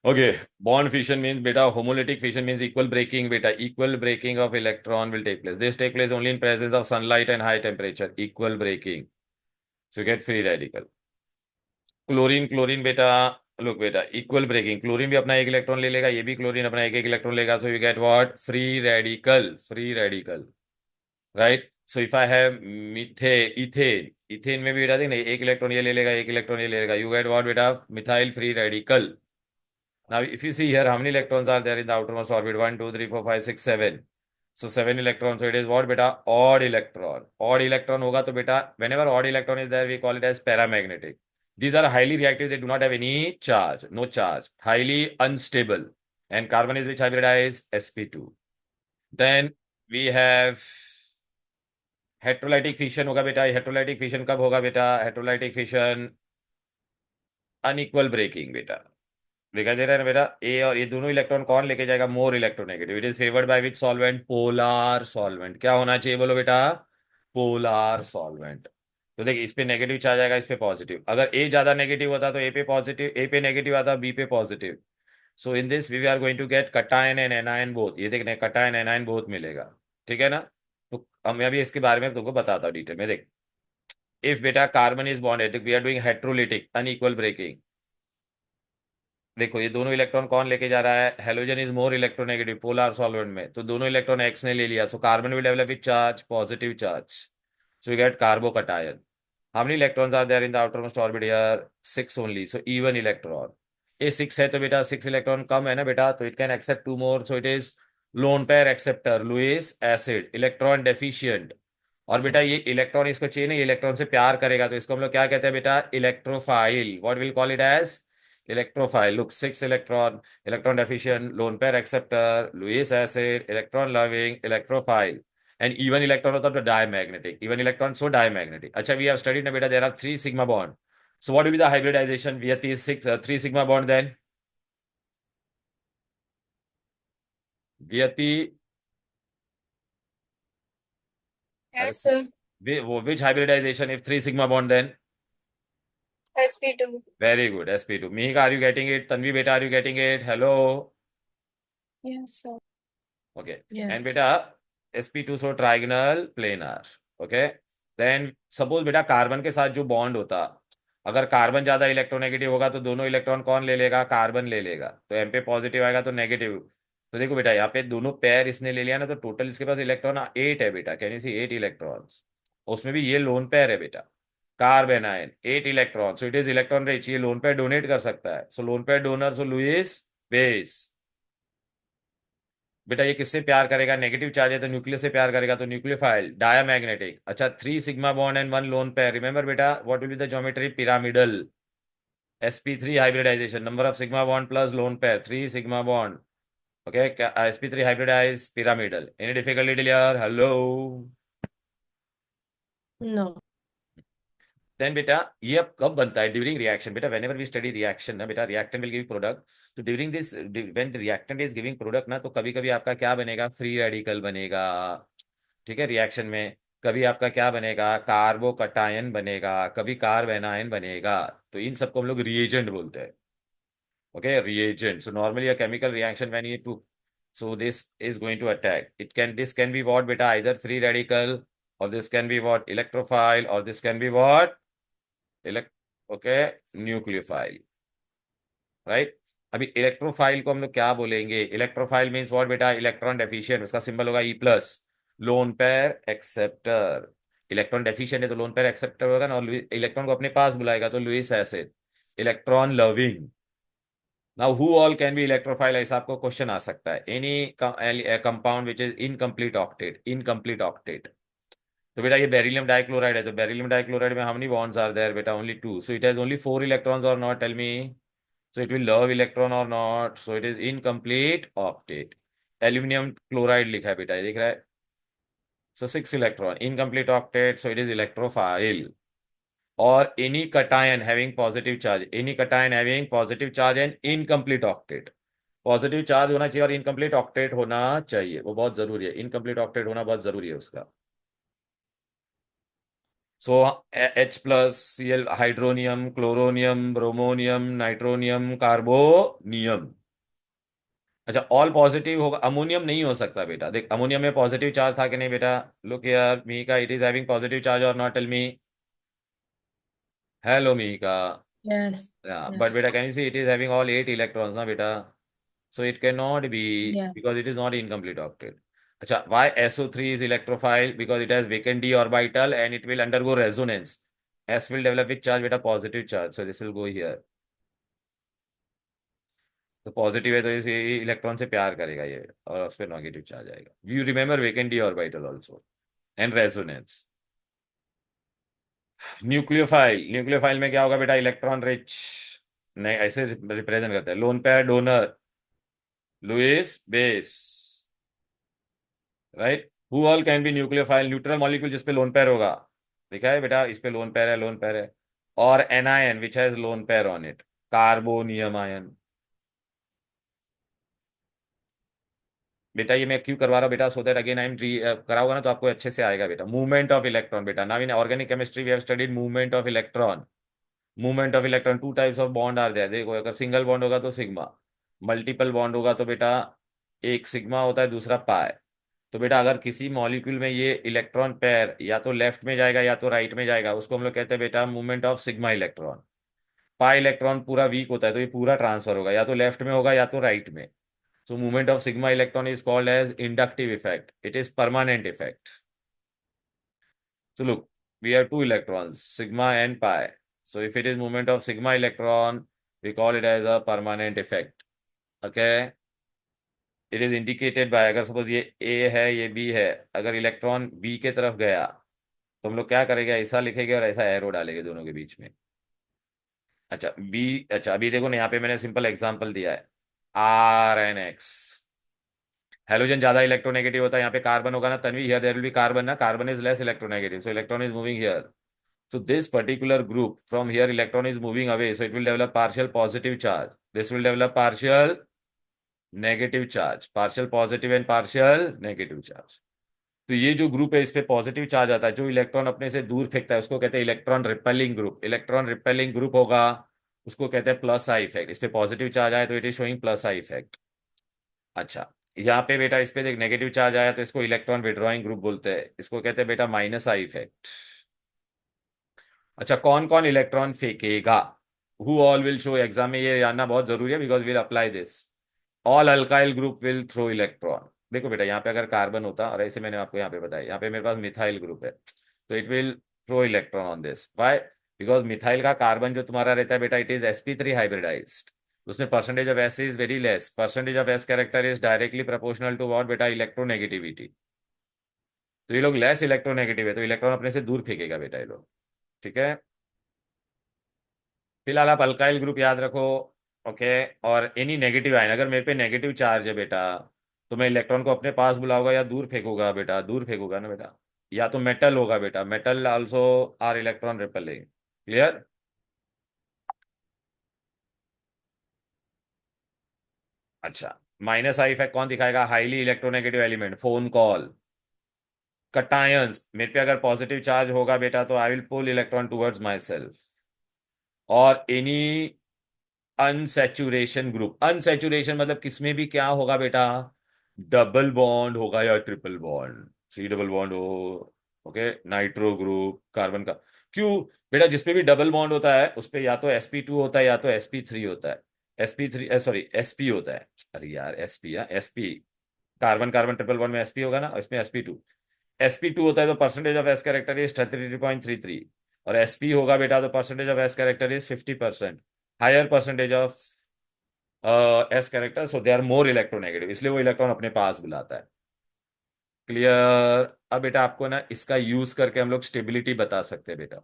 Okay, bond fission means beta homolytic fission means equal breaking beta equal breaking of electron will take place. This take place only in presence of sunlight and high temperature. Equal breaking. So you get free radical. Chlorine chlorine बेटा look बेटा equal breaking chlorine भी अपना एक electron ले लेगा ये भी chlorine अपना एक एक इलेक्ट्रॉन लेगा so you get what free radical right so if I have methane ethane ethane में भी बेटा देख ना एक इलेक्ट्रॉन ये ले लेगा एक इलेक्ट्रॉन ये ले लेगा यू गेट व्हाट बेटा methyl free radical now if you see here how many electrons are there in the outermost orbit 1 2 3 4 5 6 7 so 7 electrons so it is what beta odd electron होगा तो बेटा whenever odd electron is there we call it as paramagnetic. These are highly reactive, they do not have any charge, no charge, highly unstable. And carbon is which hybridized sp2. Then we have heterolytic fission होगा बेटा heterolytic fission कब होगा बेटा heterolytic fission unequal breaking बेटा दिखाई दे रहा है ना बेटा ए और ये दोनों इलेक्ट्रॉन कौन लेके जाएगा more electronegative it is favoured by which solvent polar solvent क्या होना चाहिए बोलो बेटा पोलार सॉल्वेंट तो देख इस पे नेगेटिव चार्ज आएगा इस पे पॉजिटिव अगर ए ज्यादा नेगेटिव होता तो ए पे पॉजिटिव ए पे नेगेटिव आता बी पे positive so in this we are going to get cation and anion both ये देखने कटायन एनायन बोथ मिलेगा ठीक है ना तो अब मैं अभी इसके बारे में तुमको बताता हूँ डिटेल में देख इफ बेटा carbon is bonded we are doing heterolytic unequal breaking देखो ये दोनों इलेक्ट्रॉन कौन लेके जा रहा है halogen is more electronegative polar solvent में तो दोनों इलेक्ट्रॉन एक्स ने ले लिया so carbon will develop with charge positive charge so you get carbocation how many electrons are there in the outermost orbit here 6 only so even electron ये 6 है तो बेटा 6 इलेक्ट्रॉन कम है ना बेटा तो it can accept 2 more so it is lone pair acceptor Lewis acid electron deficient और बेटा ये इलेक्ट्रॉन इसको चाहिए ना ये इलेक्ट्रॉन से प्यार करेगा तो इसको हम लोग क्या कहते हैं बेटा electrophile what will call it as electrophile look 6 electron deficient lone pair acceptor Lewis acid electron loving electrophile and even electron होता तो diamagnetic even electron so diamagnetic अच्छा we have studied ना बेटा there are 3 sigma bond so what will be the hybridization we have 3 sigma bond then Vyati Yes, sir. which hybridization if 3 sigma bond then SP2. very good sp2 Mihika are you getting it Tanvi beta are you getting it hello Yes, sir. okay Yes. and beta sp2 so trigonal planar okay then suppose बेटा carbon के साथ जो bond होता अगर carbon ज्यादा electronegative होगा तो दोनों इलेक्ट्रॉन कौन ले लेगा कार्बन ले लेगा तो एम पे पॉजिटिव आएगा तो नेगेटिव तो देखो बेटा यहाँ पे दोनों पेयर इसने ले लिया ना तो टोटल इसके पास इलेक्ट्रॉन 8 है बेटा कैन यू सी 8 इलेक्ट्रॉन्स उसमें भी ये लोन पेयर है बेटा carbon ion 8 electron so it is electron rich ये लोन पेयर डोनेट कर सकता है सो लोन पेयर डोनर सो लुईस बेस बेटा ये किससे प्यार करेगा नेगेटिव चार्ज है तो न्यूक्लियस से प्यार करेगा तो न्यूक्लियोफाइल डायामैग्नेटिक अच्छा 3 sigma bond and 1 lone pair remember बेटा what will be the geometry pyramidal sp3 hybridization number of sigma bond plus lone pair 3 sigma bond okay sp3 hybridized pyramidal any difficulty till here hello No. Then बेटा ये अब कब बनता है during reaction बेटा whenever we study reaction ना बेटा reactant will give product तो during this when reactant is giving product ना तो कभी कभी आपका क्या बनेगा फ्री रेडिकल बनेगा ठीक है रिएक्शन में कभी आपका क्या बनेगा कार्बोकटायन बनेगा कभी कार्बेनायन बनेगा तो इन सबको हम लोग रिएजेंट बोलते हैं okay reagent so normally a chemical reaction when you to so this is going to attack it can this can be what beta either free radical or this can be what electrophile or this can be what elect okay nucleophile right अभी electrophile को हम लोग क्या बोलेंगे electrophile means what बेटा electron deficient उसका symbol होगा E plus lone pair acceptor electron deficient है तो लोन पेयर एक्सेप्टर होगा ना और इलेक्ट्रॉन को अपने पास बुलाएगा तो Lewis acid electron loving now who all can be electrophile ऐसा आपको क्वेश्चन आ सकता है any compound which is incomplete octet तो बेटा ये बेरिलियम डाइक्लोराइड है तो बेरिलियम डाइक्लोराइड में how many bonds are there बेटा only 2 so it has only 4 electrons और not tell me so it will love electron or not so it is incomplete octet aluminum chloride लिखा है बेटा ये दिख रहा है so 6 electron incomplete octet so it is electrophile or any cation having positive charge and incomplete octet positive charge होना चाहिए और इनकम्प्लीट ऑक्टेट होना चाहिए वो बहुत जरूरी है इनकम्प्लीट ऑक्टेट होना बहुत जरूरी है उसका सो H plus Cl hydronium chloronium bromonium nitronium carbonium अच्छा, ऑल पॉजिटिव होगा, अमोनियम नहीं हो सकता बेटा, देख अमोनियम में पॉजिटिव चार्ज था कि नहीं बेटा? लुक यार Mihika, it is having positive charge और not? Tell me. Hello Mihika. Yes. But Yes. बेटा can you see it is having all 8 electrons ना बेटा, so it cannot be, Yeah. because it is not incomplete octet. अच्छा, why SO3 is electrophile? Because it has vacant d orbital and it will undergo resonance. S will develop with charge beta, positive charge, so this will go here. तो positive है तो इस electron से प्यार करेगा ये, और उस पर नेगेटिव चार्ज आएगा. You remember vacant D orbital also and resonance. Nucleophile, nucleophile में क्या होगा बेटा? Electron rich. नहीं, ऐसे रिप्रेजेंट करते हैं. Lone pair donor, Lewis base, right. Who all can B nucleophile? Neutral molecule जिसपे लोन पेयर होगा. देखा है बेटा, इस पे लोन पेयर है, लोन पेयर है. और anion which has loan pair on it, carbonium ion. बेटा ये मैं क्यों करवा रहा हूँ बेटा? So that again I am कराऊंगा ना तो आपको अच्छे से आएगा बेटा. मूवमेंट ऑफ इलेक्ट्रॉन बेटा, now in organic chemistry we have studied movement of electron. Movement of electron, two types of bond are there. देखो, अगर सिंगल बॉन्ड होगा तो सिग्मा, मल्टीपल बॉन्ड होगा तो बेटा एक सिग्मा होता है, दूसरा पाई. तो बेटा अगर किसी मॉलिक्यूल में ये इलेक्ट्रॉन पेयर या तो लेफ्ट में जाएगा या तो राइट में जाएगा, उसको हम लोग कहते हैं बेटा movement of sigma electron. Pi electron पूरा वीक होता है तो ये पूरा ट्रांसफर होगा, या तो लेफ्ट में होगा या तो राइट में. So movement of sigma electron is called as inductive effect. It is permanent effect. So look, we have two electrons, sigma and pi. So if it is movement of sigma electron, we call it as a permanent effect. Okay? It is indicated by, अगर suppose ये A है ये B है, अगर electron B के तरफ गया तो हम लोग क्या करेंगे? ऐसा लिखेंगे और ऐसा एरो डालेंगे दोनों के बीच में. अच्छा B, अच्छा अभी देखो ना, यहाँ पे मैंने सिंपल एग्जांपल दिया है, RnX. हेलोजन ज्यादा इलेक्ट्रोनेगेटिव होता है, यहाँ पे कार्बन होगा ना Tanvi, here there will be carbon ना, carbon is less electronegative, so electron is moving here. So this particular group from here electron is moving away, so it will develop partial positive charge. This will develop partial negative charge, partial positive and partial negative charge. तो ये जो group है इस पे positive charge आता है, जो electron अपने से दूर फेंकता है उसको कहते हैं electron repelling group. Electron repelling group होगा उसको कहते हैं प्लस आई इफेक्ट. इस पे पॉजिटिव चार्ज आया तो it is showing plus I effect. अच्छा, यहाँ पे बेटा इस पे देख नेगेटिव चार्ज आया तो इसको इलेक्ट्रॉन विड्रॉइंग ग्रुप बोलते हैं, इसको कहते हैं बेटा माइनस आई इफेक्ट. अच्छा, कौन कौन इलेक्ट्रॉन फेंकेगा? Who all will show, exam में ये जानना बहुत जरूरी है because will apply this. All alkyl group will throw electron. देखो बेटा यहाँ पे अगर कार्बन होता, और ऐसे मैंने आपको यहाँ पे बताया, यहाँ पे मेरे पास मिथाइल ग्रुप है, तो it will throw electron on this. Why? Because methyl का कार्बन जो तुम्हारा रहता है बेटा, इट इज sp3 हाइब्रिडाइज्ड. उसमें percentage of S is very less. Percentage of S character is directly proportional to what बेटा? इलेक्ट्रोनेगेटिविटी. तो ये लोग लेस इलेक्ट्रोनेगेटिव है तो इलेक्ट्रॉन अपने से दूर फेंकेगा बेटा ये लोग. ठीक है, फिलहाल आप अल्काइल ग्रुप याद रखो. ओके. और एनी नेगेटिव आयन, अगर मेरे पे नेगेटिव चार्ज है बेटा तो मैं इलेक्ट्रॉन को अपने पास बुलाऊंगा या दूर फेंकूंगा बेटा? दूर फेंकूंगा ना बेटा. या तो मेटल होगा बेटा, metal also are electron repelling. Clear? अच्छा, माइनस आई इफेक्ट कौन दिखाएगा? Highly electronegative element, phone call. Cations, मेरे पे अगर पॉजिटिव चार्ज होगा बेटा तो I will pull electron towards myself. और एनी अनसैचुरेशन ग्रुप, अनसैचुरेशन मतलब किसमें भी क्या होगा बेटा? डबल बॉन्ड होगा या triple bond, three double bond हो. ओके, नाइट्रो ग्रुप कार्बन का. क्यों बेटा? जिसपे भी डबल बॉन्ड होता है उस पे या तो sp2 होता है या तो sp3 होता है. sp3 सॉरी sp होता है. अरे यार sp, sp, carbon carbon triple bond में sp होगा ना, इसमें sp2. sp2 होता है तो percentage of S character is 33.33. और sp होगा बेटा तो percentage of S character is 50%. Higher percentage of S character, so they are more electronegative, इसलिए वो इलेक्ट्रॉन अपने पास बुलाता है. क्लियर? अब बेटा आपको ना इसका यूज करके हम लोग स्टेबिलिटी बता सकते हैं बेटा.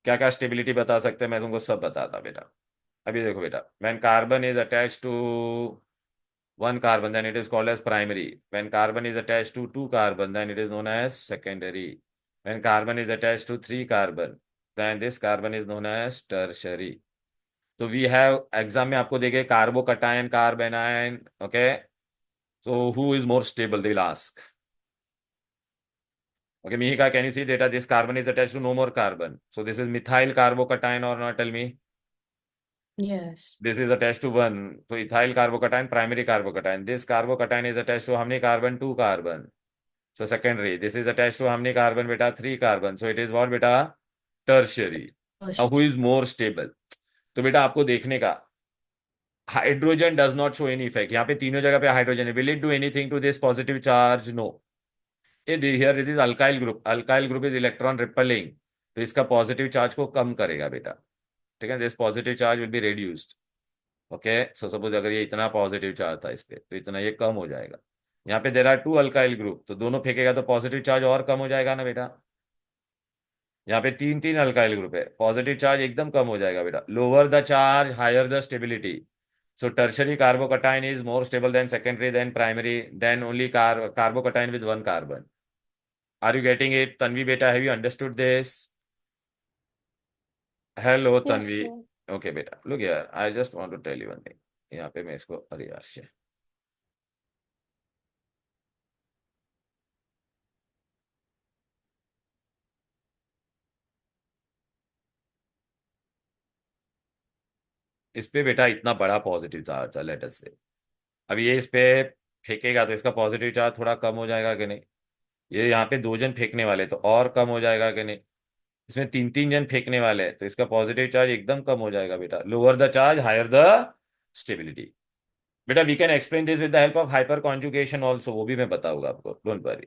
क्या क्या स्टेबिलिटी बता सकते हैं मैं तुमको सब बताता बेटा. अभी देखो बेटा, when carbon is attached to one carbon then it is called as primary. When carbon is attached to two carbon then it is known as secondary. When carbon is attached to three carbon then this carbon is known as tertiary. So we have exam में आपको देखे carbocation, carbanion. Okay, so who is more stable they will ask. Okay, Mihika, can you see data? This carbon is attached to no more carbon, so this is methyl carbocation or not? Tell me. Yes. This is attached to one. So ethyl carbocation, primary carbocation. This carbocation is attached to how many carbon? Two carbon. So secondary. This is attached to how many carbon, beta? Three carbon. So it is what, beta? Tertiary. Now who First. is more stable? तो बेटा आपको देखने का, hydrogen does not show any effect. यहाँ पे तीनों जगह पे हाइड्रोजन है. Will it do anything to this positive charge? No. ये here it is alkyl group. Alkyl group is electron repelling. तो इसका पॉजिटिव चार्ज को कम करेगा बेटा. ठीक है. This positive charge will be reduced. Okay. So suppose अगर ये इतना पॉजिटिव चार्ज था इस पे, तो इतना ये कम हो जाएगा. यहाँ पे there are two alkyl group, तो दोनों फेंकेगा तो पॉजिटिव चार्ज और कम हो जाएगा ना बेटा. यहाँ पे तीन तीन अल्काइल ग्रुप है, पॉजिटिव चार्ज एकदम कम हो जाएगा बेटा. Lower the charge higher the stability. So tertiary carbocation is more stable than secondary, then primary, then only carbocation with one carbon. Are you getting it, Tanvi beta? Have you understood this? Hello, Yes, Tanvi. sir. Okay, beta. Look here. I just want to tell you one thing. यहाँ पे मैं इसको, अरे यार shit. इस पे बेटा इतना बड़ा पॉजिटिव चार्ज था, लेट अस से. अब ये इस पे फेंकेगा तो इसका पॉजिटिव चार्ज थोड़ा कम हो जाएगा कि नहीं. ये यहाँ पे दो जन फेंकने वाले तो और कम हो जाएगा कि नहीं. इसमें तीन तीन जन फेंकने वाले हैं तो इसका पॉजिटिव चार्ज एकदम कम हो जाएगा बेटा. Lower the charge higher the stability. बेटा we can explain this with the help of hyper conjugation also. वो भी मैं बताऊंगा आपको, डोंट वरी.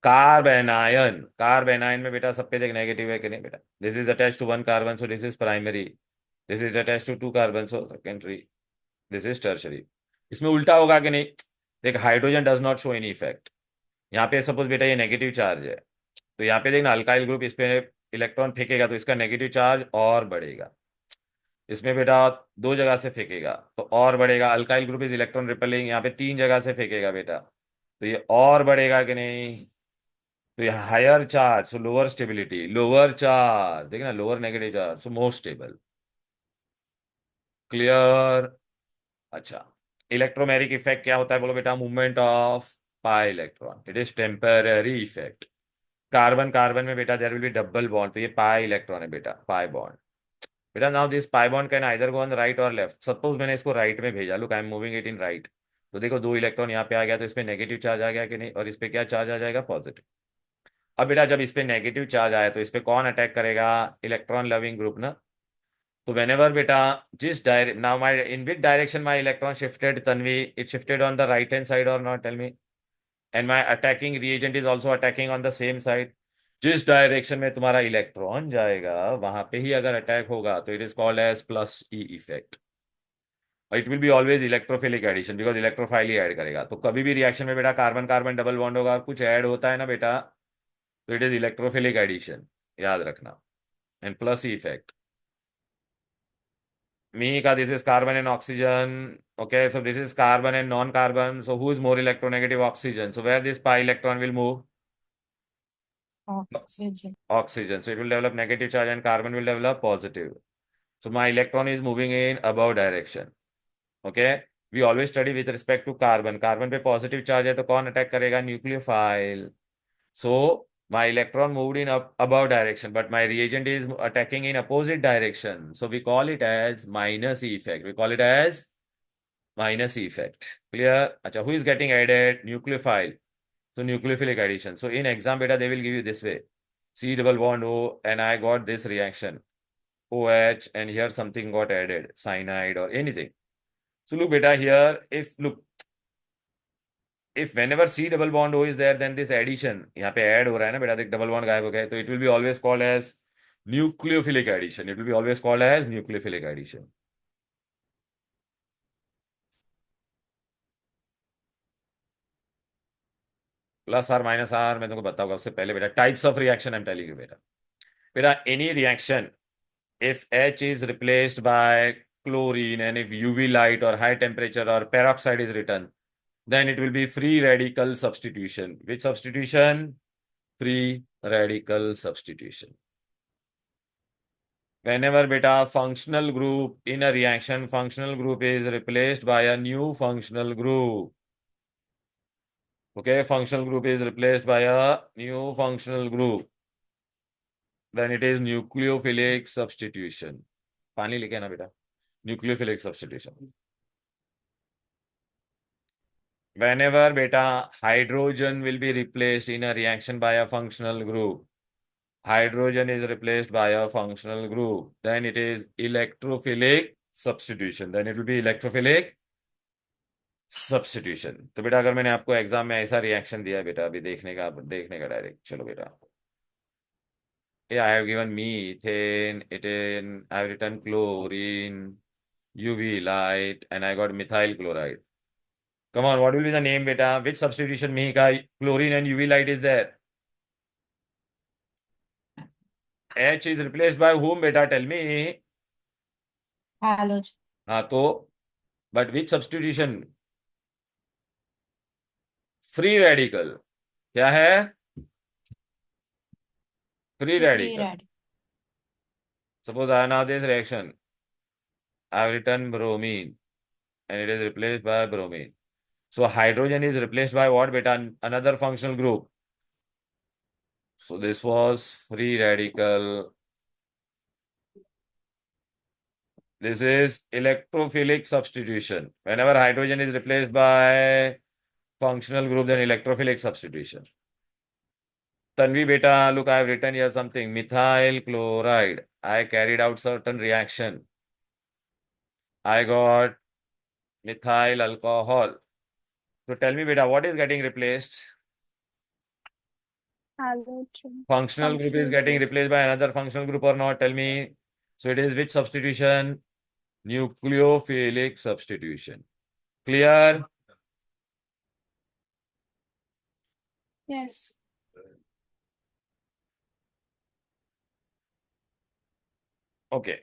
कार्बेनायन. कार्बेनायन में बेटा सब पे देख नेगेटिव है कि नहीं बेटा. This is attach to one carbon, so this is primary. This is attach to two carbon, so secondary. This is tertiary. इसमें उल्टा होगा कि नहीं. देख, hydrogen does not show any effect. यहाँ पे सपोज बेटा ये नेगेटिव चार्ज है, तो यहाँ पे देखना अल्काइल ग्रुप इस पे इलेक्ट्रॉन फेंकेगा तो इसका नेगेटिव चार्ज और बढ़ेगा. इसमें बेटा दो जगह से फेंकेगा तो और बढ़ेगा. Alkyl group is electron repelling. यहाँ पे तीन जगह से फेंकेगा बेटा, तो ये और बढ़ेगा कि नहीं. तो ये higher charge, so lower stability. Lower charge देखना, lower negative charge, so more stable. Clear. अच्छा. इलेक्ट्रोमेरिक इफेक्ट क्या होता है बोलो बेटा. Movement of pi electron. It is temporary effect. Carbon carbon में बेटा there will be double bond, तो ये पाई इलेक्ट्रॉन है बेटा, पाई बॉन्ड. बेटा now this pi bond can either go on right और लेफ्ट. सपोज मैंने इसको राइट में भेजा, look I am moving it in right. तो देखो दो इलेक्ट्रॉन यहाँ पे आ गया, तो इस पे नेगेटिव चार्ज आ गया कि नहीं, और इस पे क्या चार्ज आ जाएगा, पॉजिटिव. अब बेटा जब इस पे नेगेटिव चार्ज आया तो इस पे कौन अटैक करेगा, इलेक्ट्रॉन लविंग ग्रुप ना. तो वेनेवर बेटा जिस direct, now my in which direction my electron shifted, Tanvi, it shifted on the right hand side और not, tell me. And my attacking reagent is also attacking on the same side. जिस direction में तुम्हारा electron जाएगा वहां पे ही अगर attack होगा तो it is called as plus E effect. It will be always electrophilic addition, because electrophile ही ऐड करेगा. तो कभी भी रिएक्शन में बेटा कार्बन कार्बन डबल बॉन्ड होगा और कुछ ऐड होता है ना बेटा, तो इट इज इलेक्ट्रोफिलिक एडिशन, याद रखना. And plus E effect. मी का this is carbon and oxygen. Okay, so this is carbon and non carbon. So who is more electronegative, oxygen. So where this pi electron will move, Oxygen. oxygen. So it will develop negative charge and carbon will develop positive. So my electron is moving in above direction. Okay. We always study with respect to carbon. Carbon पे positive charge है तो कौन attack करेगा, nucleophile. So my electron moved in up above direction, but my reagent is attacking in opposite direction. So we call it as minus E effect. We call it as minus E effect. Clear? अच्छा, who is getting added? Nucleophile. So nucleophilic addition. So in exam beta they will give you this way. C double bond O and I got this reaction. OH and here something got added, cyanide or anything. So look beta here, if look, if whenever C double bond O is there, then this addition, यहाँ पे add हो रहा है ना बेटा, देख double bond गायब हो गया, तो it will be always called as nucleophilic addition. It will be always called as nucleophilic addition. Plus R minus R मैं तुमको बताऊंगा उससे पहले बेटा, types of reaction I am telling you बेटा. बेटा any reaction if H is replaced by chlorine and if UV light or high temperature or peroxide is written, then it will be free radical substitution. Which substitution? Free radical substitution. Whenever beta functional group in a reaction, functional group is replaced by a new functional group. Okay, functional group is replaced by a new functional group. Then it is nucleophilic substitution. पानी लिखे ना बेटा, nucleophilic substitution. Whenever beta hydrogen will be replaced in a reaction by a functional group, hydrogen is replaced by a functional group, then it is electrophilic substitution. Then it will be electrophilic substitution. तो बेटा अगर मैंने आपको exam में ऐसा reaction दिया बेटा, अभी देखने का डायरेक्ट, चलो बेटा। Yeah, I have given methane, ethane, I have written chlorine, UV light, and I got methyl chloride. Come on, what will be the name, beta? Which substitution में का chlorine and UV light is there? H is replaced by whom, beta? Tell me. Halogen. हाँ तो, but which substitution? Free radical. क्या है? Free Free radical. radical. Suppose I now this reaction, I have written bromine, and it is replaced by bromine. So hydrogen is replaced by what, beta? Another functional group. So this was free radical. This is electrophilic substitution. Whenever hydrogen is replaced by functional group, then electrophilic substitution. Tanvi beta, look, I have written here something. Methyl chloride. I carried out certain reaction. I got methyl alcohol. So tell me beta, what is getting replaced? Halogen. Functional group is Functional getting group. replaced by another functional group or not? Tell me. So it is which substitution? Nucleophilic substitution. Clear? Yes. Okay.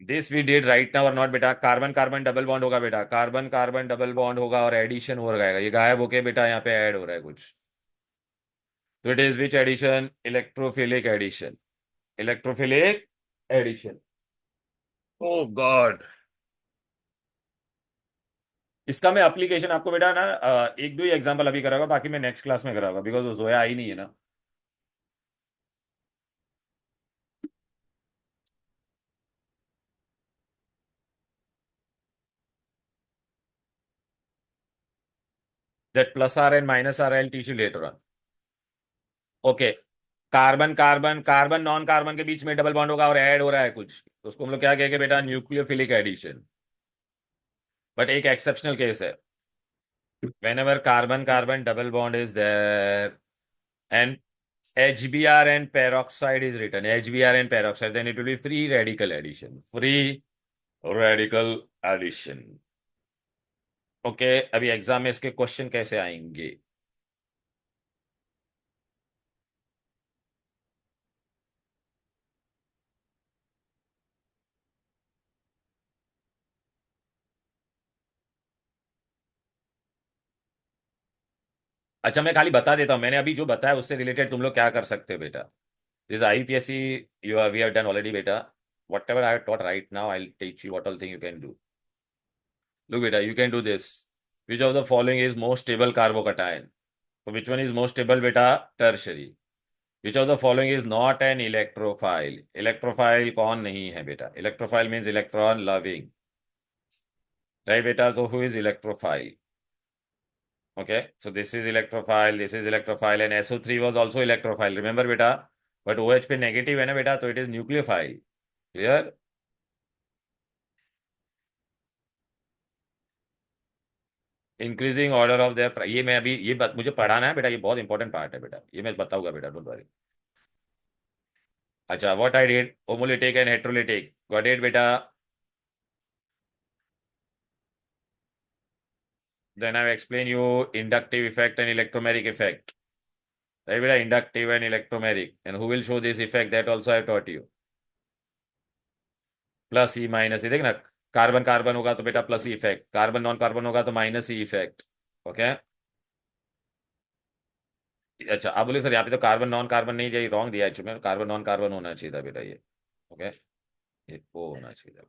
This we did right now or not बेटा? Carbon carbon double bond होगा बेटा, carbon carbon double bond होगा और addition हो जाएगा, ये गायब होके बेटा यहाँ पे ऐड हो रहा है कुछ। तो it is which addition? Electrophilic addition. Electrophilic addition. Oh god, इसका मैं एप्लीकेशन आपको बेटा ना एक दो ही एग्जांपल अभी कराऊंगा, बाकी मैं नेक्स्ट क्लास में कराऊंगा, बिकॉज वो जोया आई नहीं है ना। That plus R and minus R I teach you later on. Okay, carbon carbon carbon non carbon के बीच में डबल बॉन्ड होगा और ऐड हो रहा है कुछ, तो उसको हम लोग क्या कहेंगे बेटा? Nucleophilic addition. बट एक एक्सेप्शनल केस है, whenever carbon carbon double bond is there and HBr and peroxide is written, HBr and peroxide, then it will be free radical addition. Free radical addition. Okay अभी exam में इसके question कैसे आएंगे? अच्छा मैं खाली बता देता हूं, मैंने अभी जो बताया उससे रिलेटेड तुम लोग क्या कर सकते हो बेटा। This IUPAC you have we have done already beta. Whatever I have taught right now, I'll teach you what all thing you can do. Look beta, you can do this. Which of the following is most stable carbocation? So which one is most stable beta? Tertiary. Which of the following is not an electrophile? Electrophile कौन नहीं है बेटा? Electrophile means electron loving. Right beta? So who is electrophile? Okay, so this is electrophile, this is electrophile, and SO3 was also electrophile. Remember beta? But OH पे negative है ना बेटा, तो it is nucleophile. Clear? Increasing order of their, ये मैं अभी ये मुझे पढ़ाना है बेटा, ये बहुत इंपॉर्टेंट पार्ट है बेटा, ये मैं बताऊंगा बेटा, डोंट वरी। अच्छा, what I did, homolytic and heterolytic got it बेटा। Then I explain you inductive effect and electromeric effect. Right बेटा, inductive and electromeric, and who will show this effect, that also I have taught you. Plus E minus E, देखना carbon carbon होगा तो बेटा plus E effect, carbon non carbon होगा तो minus E effect. Okay, अच्छा आप बोले sir यहाँ पे तो कार्बन नॉन कार्बन नहीं चाहिए, रॉन्ग दिया है चुके, कार्बन नॉन कार्बन होना चाहिए था बेटा ये। ओके, ये वो होना चाहिए था।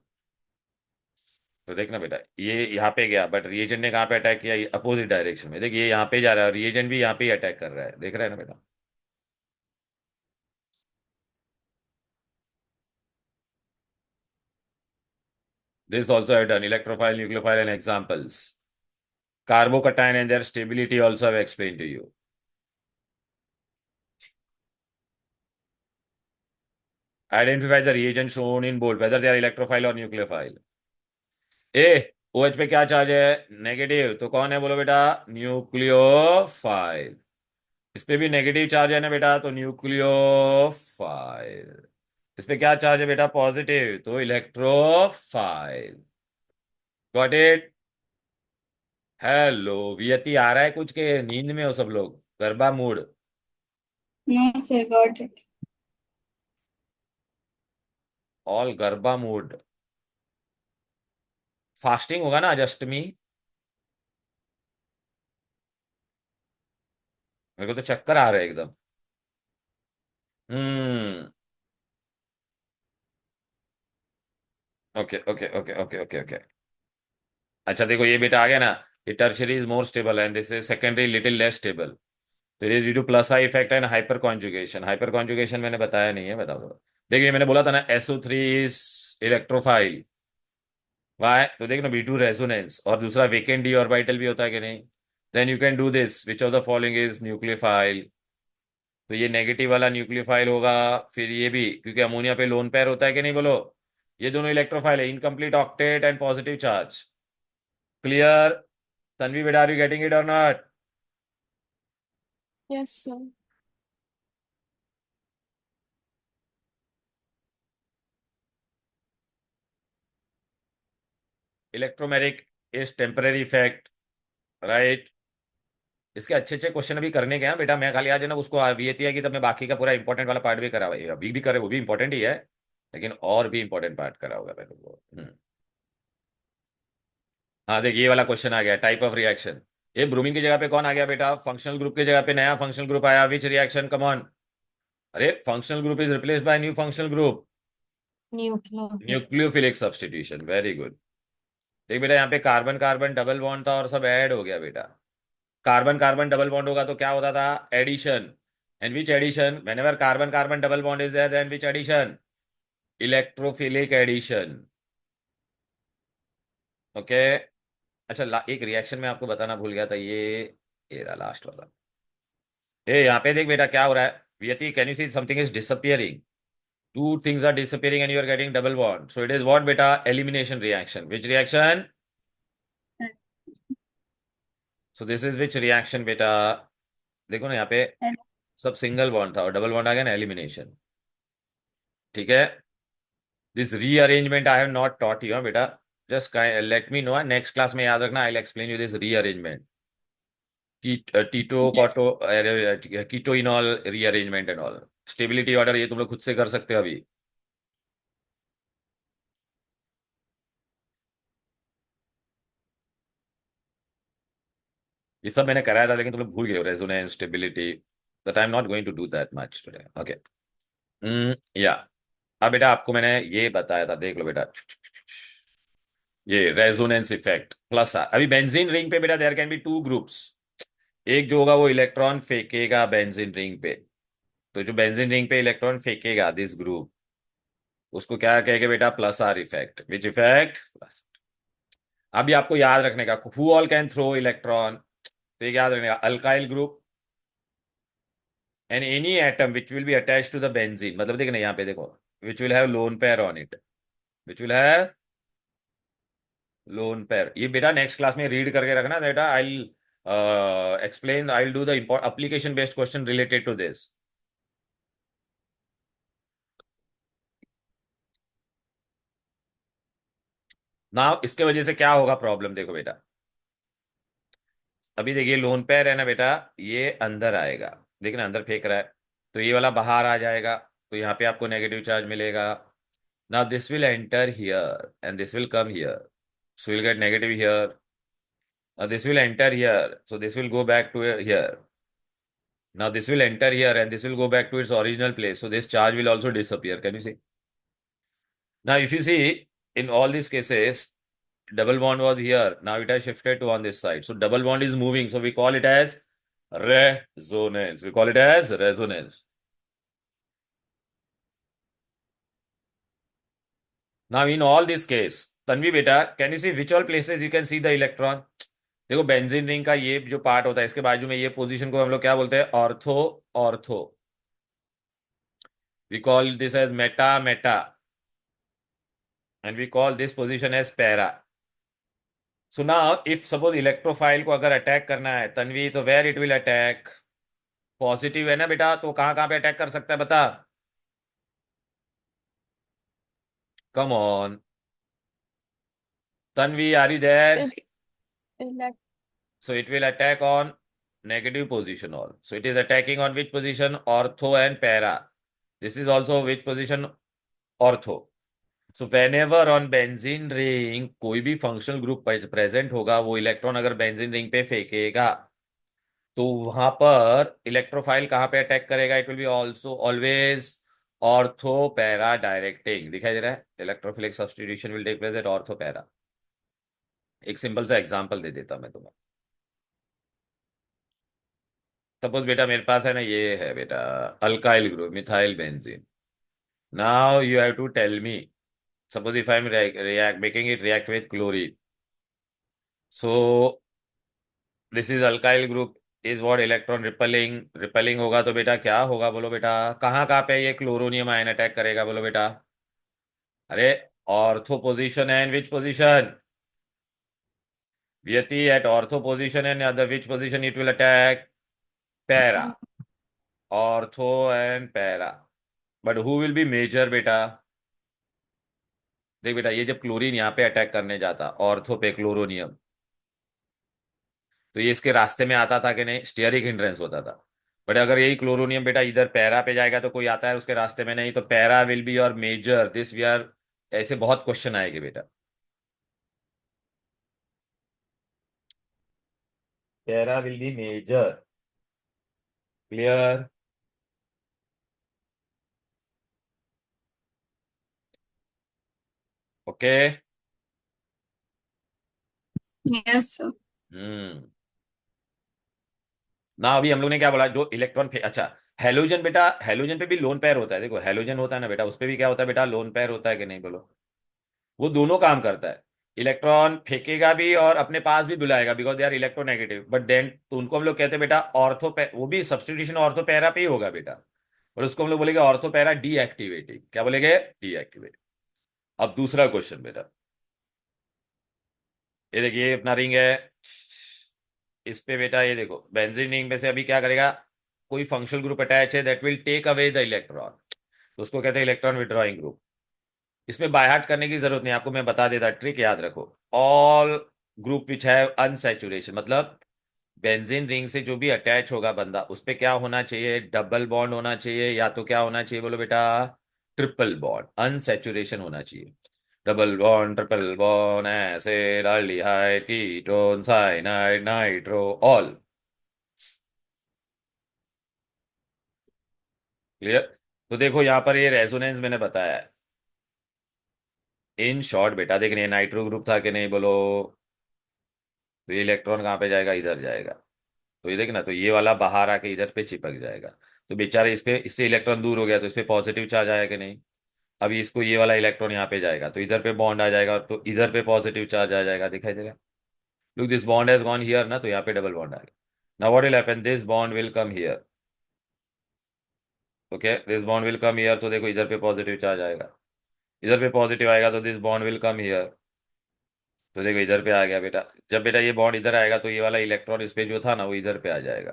तो देखना बेटा, ये यहाँ पे गया बट रिएजेंट ने कहाँ पे अटैक किया? ये अपोजिट डायरेक्शन में, देखिए ये यहाँ पे जा रहा है, रिएजेंट भी यहाँ पे ही अटैक कर रहा है, देख रहा है ना बेटा। This also I've done. Electrophile, nucleophile, and examples. Carbocation and their stability also I've explained to you. Identify the reagent shown in bold, whether they are electrophile or nucleophile. A OH पे क्या charge है? Negative, तो कौन है बोलो बेटा? Nucleophile. इस पे भी नेगेटिव चार्ज है ना बेटा, तो न्यूक्लियोफाइल। इस पे क्या चार्ज है बेटा? पॉजिटिव, तो इलेक्ट्रोफाइल। Got it? हेलो वियति, आ रहा है कुछ के नींद में हो सब लोग? Garba mood? No, sir, got it. All garba mood. Fasting होगा ना आज अष्टमी? मेरे को तो चक्कर आ रहा है एकदम। Hmm. Okay okay okay okay okay okay. अच्छा देखो, ये बेटा आ गया ना। ये tertiary is more stable and this is secondary little less stable. तो ये due to plus I effect and hyper conjugation. Hyper conjugation मैंने बताया नहीं है, बताओ तो। देखिए मैंने बोला था ना SO3 इज इलेक्ट्रोफाइल। वाई? तो देखो ना, B2 रेजोनेंस और दूसरा वेकेंट डी ऑर्बिटल भी होता है कि नहीं? Then you can do this, which of the following is nucleophile? तो ये नेगेटिव वाला न्यूक्लियोफाइल होगा। फिर ये भी, क्योंकि अमोनिया पे लोन पेयर होता है कि नहीं बोलो? ये दोनों इलेक्ट्रोफाइल है, incomplete octet and positive charge. Clear? Tanvi बेटा, आर यू गेटिंग इट और not? Yes, sir. Electromeric is temporary effect, right? इसके अच्छे अच्छे क्वेश्चन अभी करने के हैं बेटा। मैं खाली आज है ना उसको वीएती है कि तब मैं बाकी का पूरा इंपॉर्टेंट वाला पार्ट भी करा हुआ है। अभी भी करे, वो भी इंपॉर्टेंट ही है, लेकिन और भी इंपॉर्टेंट पार्ट करा होगा पहले वो। हाँ देख, ये वाला क्वेश्चन आ गया, टाइप ऑफ रिएक्शन। ये ब्रोमीन की जगह पे कौन आ गया बेटा? फंक्शनल ग्रुप की जगह पे नया फंक्शनल ग्रुप आया। Which reaction? Come on. अरे functional group is replaced by new functional group. Nuclear. Nucleophilic substitution, very good. देख बेटा, यहाँ पे कार्बन कार्बन डबल बॉन्ड था और सब ऐड हो गया बेटा। कार्बन कार्बन डबल बॉन्ड होगा तो क्या होता था? Addition. And which addition? Whenever carbon carbon double bond is there, then which addition? Electrophilic addition. Okay. अच्छा एक रिएक्शन में आपको बताना भूल गया था, ये रहा लास्ट वाला। ए यहाँ पे देख बेटा क्या हो रहा है। Vyati, can you see something is disappearing? Two things are disappearing and you are getting double bond. So it is what beta? Elimination reaction. Which reaction? So this is which reaction beta? देखो ना यहाँ पे सब single bond था और double bond आ गया ना, elimination. ठीक है। This rearrangement I have not taught you बेटा। Just let me know, next class में याद रखना, I will explain you this rearrangement. Keto कॉटो keto enol rearrangement and all. Stability order ये तुम लोग खुद से कर सकते हो अभी। ये सब मैंने कराया था लेकिन तुम लोग भूल गए हो, resonance, stability. That I am not going to do that much today. Okay. या अब बेटा आपको मैंने ये बताया था, देख लो बेटा। ये रेजोनेंस इफेक्ट प्लस अभी बेंजीन रिंग पे बेटा, there can be two groups. एक जो होगा वो इलेक्ट्रॉन फेंकेगा बेंजीन रिंग पे। तो जो बेंजीन रिंग पे इलेक्ट्रॉन फेंकेगा, दिस ग्रुप, उसको क्या कहेंगे बेटा? Plus R effect. Which effect? Plus. अभी आपको याद रखने का, who all can throw electron. तो एक याद रखने का, alkyl group and any atom which will be attach to the benzene. मतलब देखना यहाँ पे देखो, which will have lone pair on it. Which will have lone pair. ये बेटा नेक्स्ट क्लास में रीड करके रखना बेटा। I explain, I do the application based question related to this. ना इसके वजह से क्या होगा प्रॉब्लम, देखो बेटा। अभी देखिए लोन पेयर है ना बेटा, ये अंदर आएगा। देखना अंदर फेंक रहा है, तो ये वाला बाहर आ जाएगा। तो यहाँ पे आपको नेगेटिव चार्ज मिलेगा। Now this will enter here and this will come here, so will get negative here. This will enter here, so this will go back to here. Now this will enter here and this will go back to its original place. So this charge will also disappear. Can you see? Now if you see, in all these cases, double bond was here. Now it has shifted to on this side. So double bond is moving. So we call it as resonance. We call it as resonance. Now in all this case, Tanvi बेटा, can you see which all places you can see the electron? देखो benzene ring का ये जो part होता है, इसके बाजू में ये पोजीशन को हम लोग क्या बोलते हैं? Ortho. Ortho. We call this as meta meta, and we call this position as para. So now if suppose electrophile को अगर अटैक करना है तन्वी, तो where it will attack? Positive है ना बेटा, तो कहां कहां पे अटैक कर सकता है बता? Come on Tanvi, are you there? It elect So it will attack on negative position all. So it is attacking on which position? Ortho and para. This is also which position? Ortho. So whenever on benzene ring कोई भी functional group present होगा, वो electron अगर benzene ring पे फेंकेगा, तो वहां पर electrophile कहां पे अटैक करेगा? It will be also always ortho para directing. दिखाई दे रहा है? Electrophilic substitution will take place at ortho para. एक सिंपल सा एग्जांपल दे देता मैं तुम्हें। सपोज बेटा मेरे पास है ना, ये है बेटा alkyl group methyl benzene. Now you have to tell me, suppose if I am react making it react with chlorine, so this is alkyl group is what electron repelling होगा, तो बेटा क्या होगा बोलो बेटा? कहाँ कहाँ पे ये क्लोरोनियम आयन अटैक करेगा बोलो बेटा? अरे ortho position and which position? व्यति at ortho position and other which position it will attack? Para. Ortho and para. But who will be major बेटा? देख बेटा, ये जब क्लोरीन यहाँ पे अटैक करने जाता ऑर्थो पे क्लोरोनियम, तो ये इसके रास्ते में आता था कि नहीं? स्टीयरिक हिंड्रेंस होता था। बट अगर यही क्लोरोनियम बेटा इधर पैरा पे जाएगा, तो कोई आता है उसके रास्ते में नहीं, तो para will be your major, this we are. ऐसे बहुत क्वेश्चन आएंगे बेटा। Para will be major. Clear? Okay. yes sir. Hmm. ना अभी हम लोग ने क्या बोला? जो इलेक्ट्रॉन अच्छा, हेलोजन बेटा, हेलोजन पे भी लोन पेयर होता है। देखो हेलोजन होता है ना बेटा, उस पे भी क्या होता है बेटा? लोन पेयर होता है कि नहीं बोलो? वो दोनों काम करता है। इलेक्ट्रॉन फेंकेगा भी और अपने पास भी बुलाएगा, because they are electronegative. But then तो उनको हम लोग कहते हैं बेटा ऑर्थो, वो भी सब्सटीट्यूशन ऑर्थो पैरा पे ही होगा बेटा। और उसको हम लोग बोलेंगे ऑर्थो पैरा डीएक्टिवेटिंग। क्या बोलेंगे? डीएक्टिवेटिंग। अब दूसरा क्वेश्चन बेटा, ये देखिए अपना रिंग है। इस पे बेटा ये देखो बेंजीन रिंग में से अभी क्या करेगा? कोई फंक्शनल ग्रुप अटैच है that will take away the electron, तो उसको कहते हैं इलेक्ट्रॉन विड्रॉइंग ग्रुप। इसमें बाय हार्ट करने की जरूरत नहीं, आपको मैं बता देता, ट्रिक याद रखो। ऑल ग्रुप विच है अनसैचुरेशन, मतलब बेंजीन रिंग से जो भी अटैच होगा बंदा, उस पे क्या होना चाहिए? डबल बॉन्ड होना चाहिए, या तो क्या होना चाहिए बोलो बेटा? Triple bond. अनसैचुरेशन होना चाहिए। Double bond, triple bond, acid, aldehyde, ketone, cyanide, nitro, all. Clear? तो देखो यहां पर ये रेजोनेंस मैंने बताया है। इन शॉर्ट बेटा देखने, नाइट्रो ग्रुप था कि नहीं बोलो? तो ये इलेक्ट्रॉन कहाँ पे जाएगा? इधर जाएगा। तो ये देखना, तो ये वाला बाहर आके इधर पे चिपक जाएगा। तो बेचारे इस पे, इससे इलेक्ट्रॉन दूर हो गया, तो इस पे पॉजिटिव चार्ज आया कि नहीं? अभी इसको ये वाला इलेक्ट्रॉन यहाँ पे जाएगा, तो इधर पे बॉन्ड आ जाएगा, तो इधर पे पॉजिटिव चार्ज आ जाएगा। दिखाई दे रहा है? Look, this bond has gone here ना, तो यहाँ पे डबल बॉन्ड आ गया। Now what will happen? This bond will come here. Okay, this bond will come here, तो देखो इधर पे पॉजिटिव चार्ज आएगा। इधर पे पॉजिटिव आएगा, तो this bond will come here. तो देखो इधर पे आ गया बेटा। जब बेटा ये बॉन्ड इधर आएगा, तो ये वाला इलेक्ट्रॉन इस पे जो था ना, वो इधर पे आ जाएगा।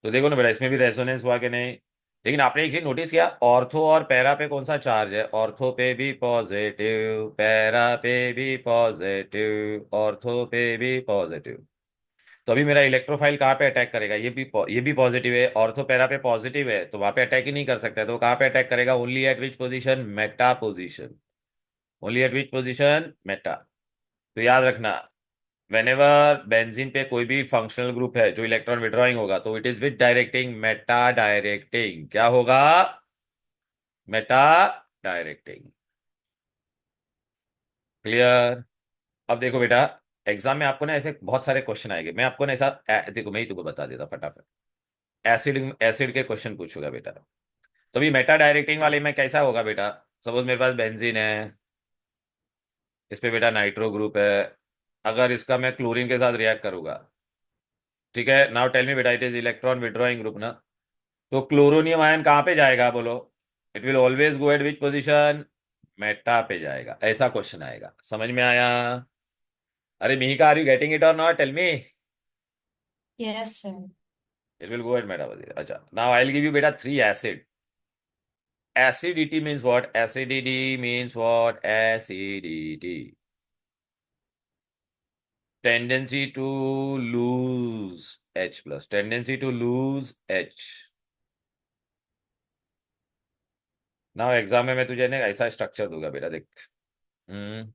तो देखो ना बेटा, इसमें भी रेजोनेंस हुआ कि नहीं? लेकिन आपने एक चीज नोटिस किया, ऑर्थो और पैरा पे कौन सा चार्ज है? ऑर्थो पे भी पॉजिटिव, पैरा पे भी पॉजिटिव, ऑर्थो पे भी पॉजिटिव। तो अभी मेरा इलेक्ट्रोफाइल कहाँ पे अटैक करेगा? ये भी पॉजिटिव है, ऑर्थो पैरा पे पॉजिटिव है, तो वहां पे अटैक ही नहीं कर सकता है। तो वो कहाँ पे अटैक करेगा? Only eight which position? Meta position. Only eight which position? Meta. तो याद रखना, वेनेवर बेंजीन पे कोई भी फंक्शनल ग्रुप है जो इलेक्ट्रॉन विड्रॉइंग होगा, तो it is with directing, Meta directing. क्या होगा? Meta directing. क्लियर? अब देखो बेटा, एग्जाम में आपको ना ऐसे बहुत सारे क्वेश्चन आएंगे। मैं आपको ना ऐसा देखो, मैं ही तुमको बता देता फटाफट। एसिड एसिड के क्वेश्चन पूछूंगा बेटा। तो भी मेटा डायरेक्टिंग वाले में कैसा होगा बेटा? सपोज मेरे पास बेंजीन है, इस पे बेटा नाइट्रो ग्रुप है। अगर इसका मैं क्लोरीन के साथ रिएक्ट करूंगा, ठीक है, नाउ टेल मी बेटा, it is electron withdrawing group ना, तो क्लोरोनियम आयन कहाँ पे जाएगा बोलो? It will always go at which position? Meta पे जाएगा। ऐसा क्वेश्चन आएगा, समझ में आया? अरे Mihika, are you getting it और not, tell me. Yes, sir. It will go at meta position. अच्छा, now I will give you बेटा three acid. Acidity means what? Acidity means what? Acidity. Tendency to lose H plus. Tendency to lose H. Now exam में मैं तुझे ना ऐसा structure दूंगा बेटा, देख। हम्म।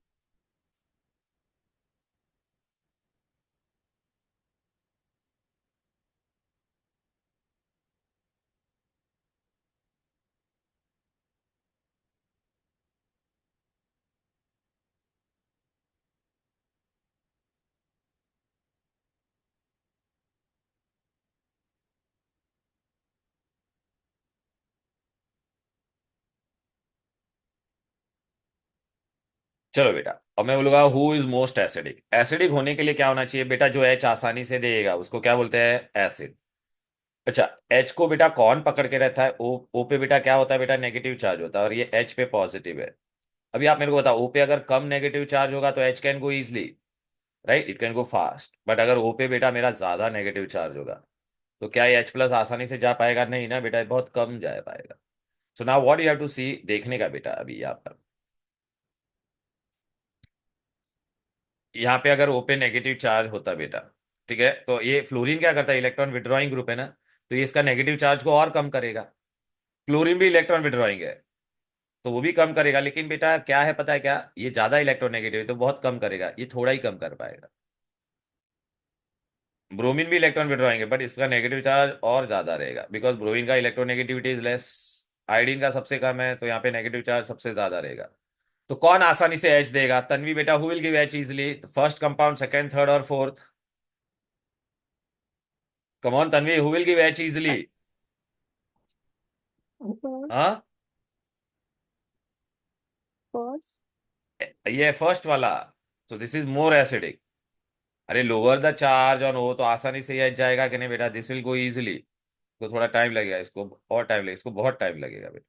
चलो बेटा, अब मैं बोलूंगा who is most acidic. Acidic होने के लिए क्या होना चाहिए बेटा? जो एच आसानी से देगा उसको क्या बोलते हैं? एसिड। अच्छा, एच को बेटा कौन पकड़ के रहता है? ओ पे बेटा क्या होता है बेटा? नेगेटिव चार्ज होता है, और ये एच पे पॉजिटिव है। अभी आप मेरे को बताओ, ओ पे अगर कम नेगेटिव चार्ज होगा तो H can go easily, right, it can go fast. But अगर ओ पे बेटा मेरा ज्यादा नेगेटिव चार्ज होगा, तो क्या ये एच प्लस आसानी से जा पाएगा? नहीं ना बेटा, ये बहुत कम जा पाएगा। So now what you have to see, देखने का बेटा अभी यहाँ पर। यहाँ पे अगर ओ पे नेगेटिव चार्ज होता बेटा, ठीक है, तो ये फ्लोरीन क्या करता है? इलेक्ट्रॉन विड्रॉइंग ग्रुप है ना, तो ये इसका नेगेटिव चार्ज को और कम करेगा। क्लोरीन भी इलेक्ट्रॉन विड्रॉइंग है, तो वो भी कम करेगा। लेकिन बेटा क्या है पता है क्या? ये ज्यादा इलेक्ट्रोनेगेटिव है तो बहुत कम करेगा, ये थोड़ा ही कम कर पाएगा। ब्रोमीन भी इलेक्ट्रॉन विड्रॉइंग है, बट इसका नेगेटिव चार्ज और ज्यादा रहेगा, बिकॉज ब्रोमीन का इलेक्ट्रोनेगेटिविटी इज लेस। आयोडीन का सबसे कम है, तो यहाँ पे नेगेटिव चार्ज सबसे ज्यादा रहेगा। तो कौन आसानी से एच देगा? तन्वी बेटा, who will give H easily? First compound, second, third और fourth? Come on Tanvi, who will give H easily? First, हाँ, first, ये फर्स्ट वाला। So this is more acidic. अरे lower the charge on O, तो आसानी से एच जाएगा कि नहीं बेटा? This will go easily. तो थोड़ा टाइम लगेगा इसको, और टाइम लगेगा इसको, बहुत टाइम लगेगा बेटा।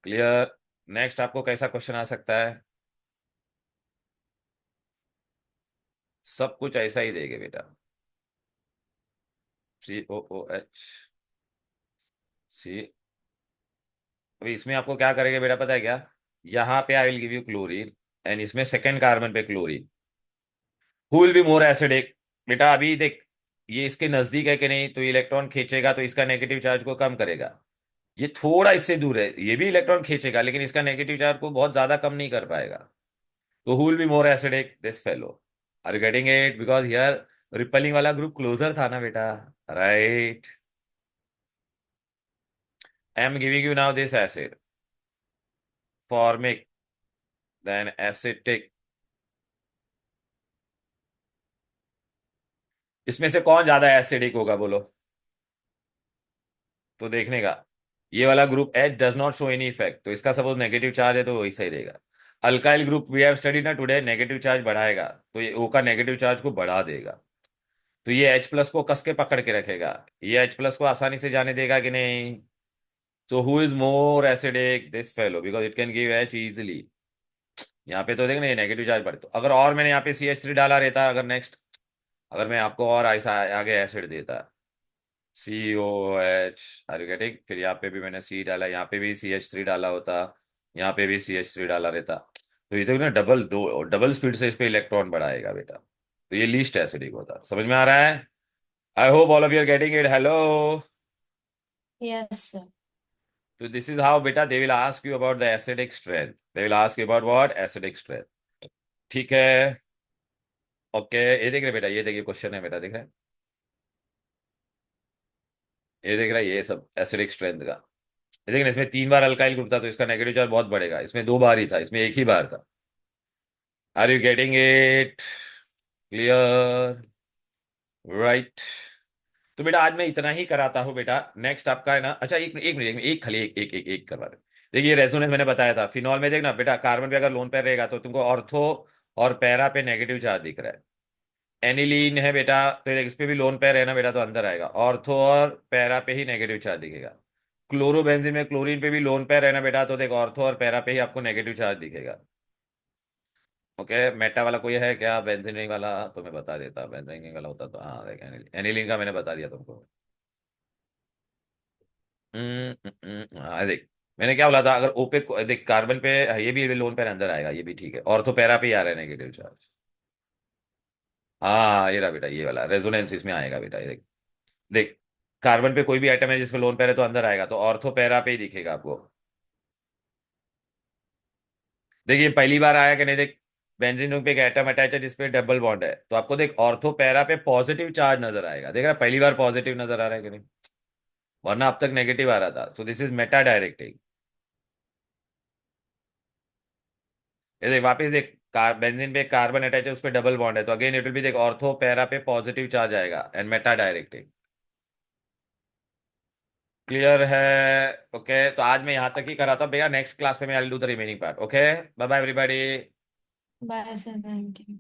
क्लियर? नेक्स्ट आपको कैसा क्वेश्चन आ सकता है? सब कुछ ऐसा ही देंगे बेटा। COOH। सी। अभी इसमें आपको क्या करेंगे बेटा पता है क्या? यहाँ पे आई will give you chlorine, and इसमें सेकेंड कार्बन पे chlorine. Who will be more acidic? बेटा अभी देख, ये इसके नजदीक है कि नहीं, तो इलेक्ट्रॉन खींचेगा तो इसका नेगेटिव चार्ज को कम करेगा। ये थोड़ा इससे दूर है, ये भी इलेक्ट्रॉन खींचेगा, लेकिन इसका नेगेटिव चार्ज को बहुत ज्यादा कम नहीं कर पाएगा। तो who will be more acidic? This fellow. Are you getting it? Because here repelling वाला ग्रुप क्लोजर था ना बेटा, right? I am giving you now this acid, formic, then acetic. इसमें से कौन ज्यादा एसिडिक होगा बोलो? तो देखने का, ये वाला group H does not show any effect, तो इसका सपोज नेगेटिव चार्ज है तो वही सही देगा। Alkyl group we have study ना टुडे, नेगेटिव चार्ज बढ़ाएगा, तो ये ओ का नेगेटिव चार्ज को बढ़ा देगा। तो ये H प्लस को कस के पकड़ के रखेगा, ये H प्लस को आसानी से जाने देगा कि नहीं? सो who is more acidic? This fellow, because it can give H easily. यहाँ पे तो देखना ये नेगेटिव चार्ज बढ़े, तो अगर और मैंने यहाँ पे CH3 डाला रहता, अगर नेक्स्ट, अगर मैं आपको और ऐसा आगे एसिड देता, COH, आर यू गेटिंग? फिर यहाँ पे भी मैंने C डाला, यहाँ पे भी CH3 डाला होता, यहाँ पे भी CH3 डाला रहता, तो ये तो ना डबल स्पीड से इस पे इलेक्ट्रॉन बढ़ाएगा बेटा, तो ये लीस्ट एसिडिक होता। समझ में आ रहा है? I hope all of you are getting it. Hello. yes, sir. तो दिस इज हाउ बेटा they will ask you about the acidic strength, they will ask you about what? Acidic strength. ठीक है, ओके। ये देख रहे बेटा, ये देखिए क्वेश्चन है बेटा, देख रहे हैं? ये देख रहा है, ये सब एसिडिक स्ट्रेंथ का। ये देख रहे, इसमें 3 बार अल्काइल ग्रुप था, तो इसका नेगेटिव चार्ज बहुत बढ़ेगा। इसमें 2 बार ही था, इसमें एक ही बार था। Are you getting it? Clear? Right. तो बेटा आज मैं इतना ही कराता हूँ बेटा। नेक्स्ट आपका है ना, अच्छा एक एक मिनट, एक खाली एक एक एक, एक करवा दे। देखिए रेजोनेंस मैंने बताया था, फिनॉल में देखना बेटा, कार्बन पे अगर लोन पेयर रहेगा तो तुमको ऑर्थो और पैरा पे नेगेटिव चार्ज दिख रहा है। एनिलीन है बेटा, तो इस पे भी लोन पेयर है ना बेटा, तो अंदर आएगा, ऑर्थो और पैरा पे ही नेगेटिव चार्ज दिखेगा। क्लोरोबेंजीन में क्लोरीन पे भी लोन पेयर है ना बेटा, तो देख ऑर्थो और पैरा पे ही आपको नेगेटिव चार्ज दिखेगा। ओके, मेटा वाला कोई है क्या बेंजीन रिंग वाला? तो मैं बता देता, बेंजीन रिंग वाला होता तो हाँ देख, एनिलीन का मैंने बता दिया तुमको। हाँ देख, मैंने क्या बोला था, अगर ओपेक देख कार्बन पे, ये भी लोन पेयर अंदर आएगा, ये भी ठीक है, ऑर्थो पैरा पे ही आ रहा है नेगेटिव चार्ज। हाँ ये रहा बेटा, ये वाला रेजोनेंस इसमें आएगा बेटा, ये देख। देख, कार्बन पे कोई भी आइटम है जिसको लोन पेयर है तो अंदर आएगा, तो ऑर्थो पैरा पे ही दिखेगा आपको। देखिए पहली बार आया कि नहीं, देख बेंजीन रिंग पे एक एटम अटैच है जिसपे डबल बॉन्ड है, तो आपको देख ऑर्थो पैरा पे पॉजिटिव चार्ज नजर आएगा, देख रहा है? पहली बार पॉजिटिव नजर आ रहा है कि नहीं, वरना अब तक नेगेटिव आ रहा था। सो दिस इज मेटा डायरेक्टिंग। ये देख वापिस देख, बेंजीन पे कार्बन अटैच है, उस पे डबल बॉन्ड है, तो अगेन इट विल बी देख ऑर्थो पैरा पे पॉजिटिव चार्ज आएगा एंड मेटा डायरेक्टिंग। क्लियर है? ओके, तो आज मैं यहाँ तक ही कराता हूँ भैया, नेक्स्ट क्लास में मैं I will do the remaining part. Okay, bye bye everybody. Bye sir, thank you.